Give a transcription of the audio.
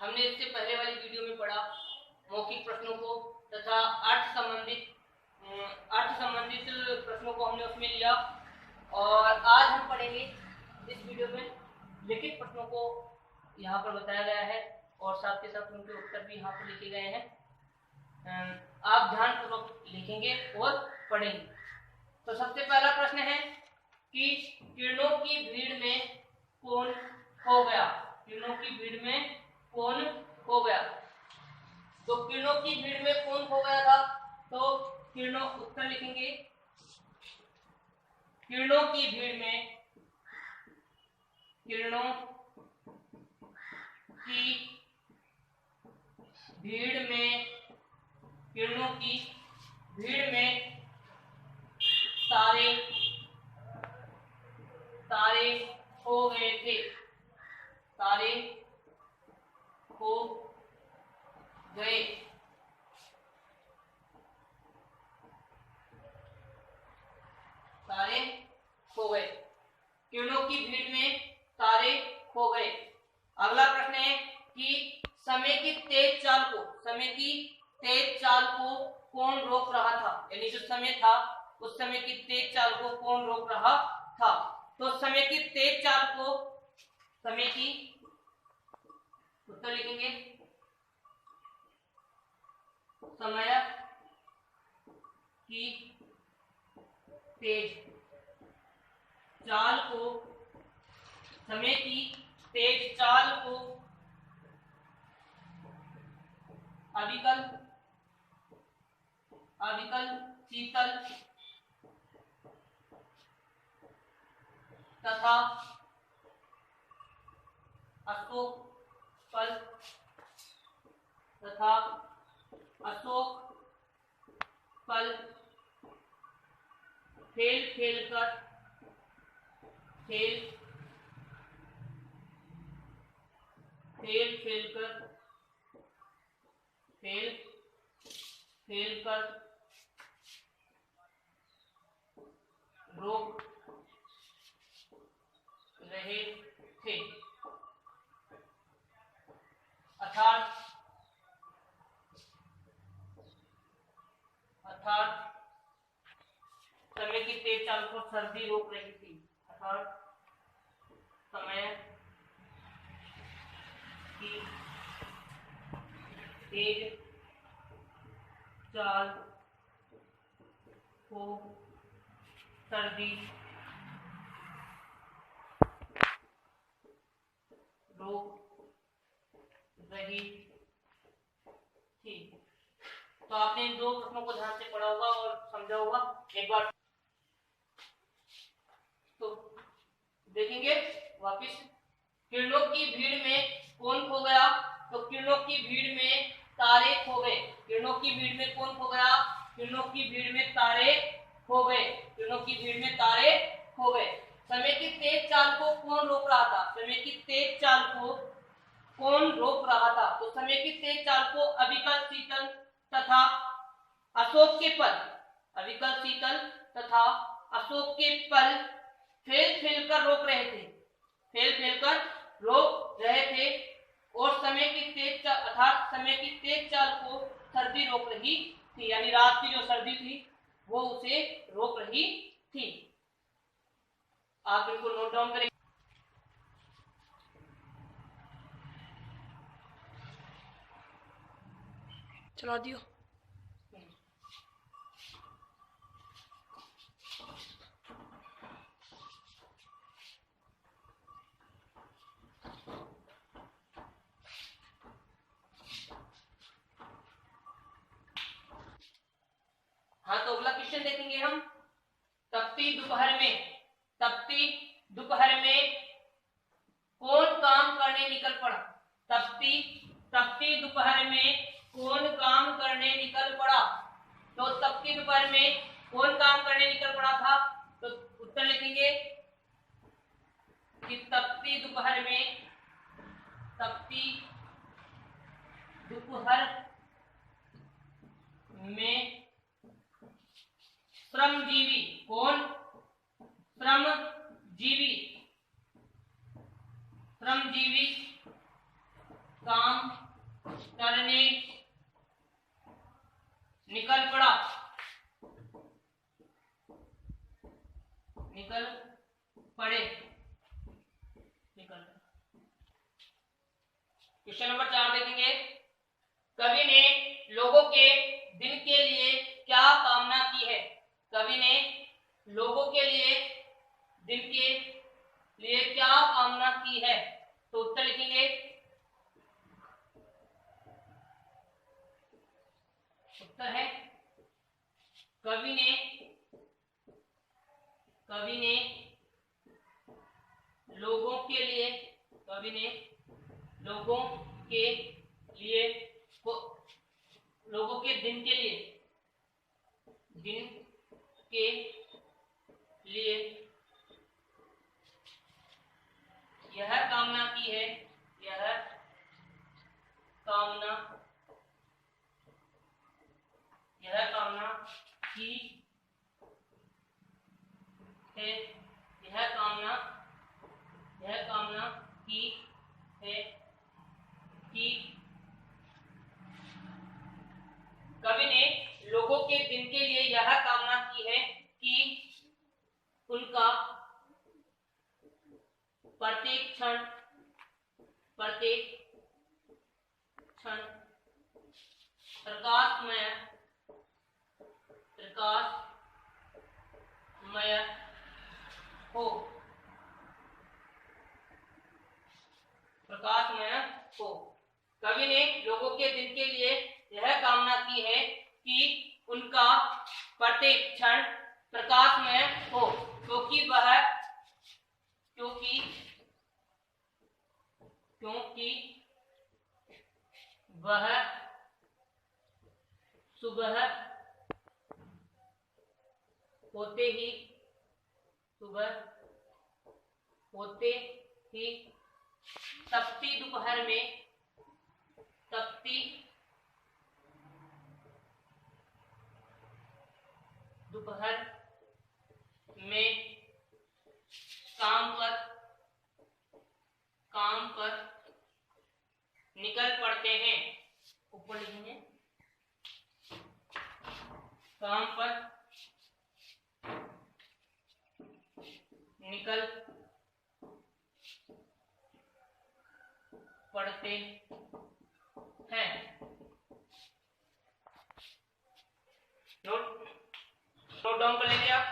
हमने इससे पहले वाली वीडियो में पढ़ा मौखिक प्रश्नों को तथा अर्थ संबंधित प्रश्नों को हमने उसमें लिया, और आज हम पढ़ेंगे इस वीडियो में लिखित प्रश्नों को यहाँ पर बताया गया है और साथ के साथ उनके उत्तर भी यहाँ पर लिखे गए हैं। आप ध्यानपूर्वक लिखेंगे और पढ़ेंगे। तो सबसे पहला प्रश्न है कि किरणों की भीड़ में कौन खो गया। किरणों की भीड़ में कौन खो गया। तो किरणों की भीड़ में कौन खो गया था, तो किरणों उत्तर लिखेंगे। किरणों की भीड़ में, किरणों की भीड़ में, किरणों की भीड़ में तारे खो गए थे। तारे खो गए। तारे खो गए। किरणों की भीड़ में तारे खो गए। अगला प्रश्न है कि समय की तेज चाल को, समय की तेज चाल को कौन रोक रहा था। यानी जो समय था उस समय की तेज चाल को कौन रोक रहा था। तो समय की तेज चाल को, समय की, उत्तर लिखेंगे समय की तेज चाल को, समय की तेज चाल को अविकल, शीतल तथा अशोक फल फेल फेल कर रोक रहे थे। अर्थात समय की तेज चाल को सर्दी रोक रही थी। अर्थात समय की तेज चाल को सर्दी रोक रही थी। तो आपने इन दो प्रश्नों को ध्यान से पढ़ा होगा और समझा होगा। एक बार तो देखेंगे वापिस। किरणों की भीड़ में कौन खो गया। तो किरणों की भीड़ में तारे खो गए। किरणों की भीड़ में कौन खो गया। किरणों की भीड़ में तारे खो गए। किरणों की भीड़ में तारे खो गए। समय की तेज चाल को कौन रोक रहा था। समय की तेज चाल को कौन रोक रहा था। तो समय की तेज चाल को अविकल, शीतल तथा अशोक के फल, अविकल, शीतल तथा अशोक के फल फेल फेल कर रोक रहे थे। फेल फेल कर रोक रहे थे। और समय की तेज चाल, अर्थात समय की तेज चाल को सर्दी रोक रही थी। यानी रात की जो सर्दी थी वो उसे रोक रही थी। आप इनको नोट डाउन करें। चला दियो। हाँ, तो अगला क्वेश्चन देखेंगे हम। तपती दोपहर में कौन काम करने निकल पड़ा। तपती दोपहर में कौन काम करने निकल पड़ा। तो तपती दोपहर में कौन काम करने निकल पड़ा था। तो उत्तर लिखेंगे कि तपती दोपहर में श्रमजीवी, कौन, श्रमजीवी काम निकल पड़े, निकल। क्वेश्चन नंबर 4 देखेंगे। कवि ने लोगों के दिन के लिए क्या कामना की है? कवि ने लोगों के लिए दिन के लिए क्या कामना की है? तो उत्तर लिखेंगे। उत्तर है कवि ने लोगों के लिए, कवि ने लोगों के लिए लोगों के दिन के लिए यह कामना की है, यह कामना की है, यह कामना की है कि कवि ने लोगों के दिन के लिए यह कामना की है कि उनका प्रत्येक क्षण प्रकाशमय हो, प्रकाशमय हो। कवि ने लोगों के दिन के लिए यह कामना की है कि उनका प्रत्येक क्षण प्रकाशमय हो, क्योंकि वह सुबह होते ही तपती दोपहर में काम पर निकल पड़ते हैं। ऊपर लिखेंगे, काम पर निकल पड़ते हैं। नोट डाउन कर लीजिए आप।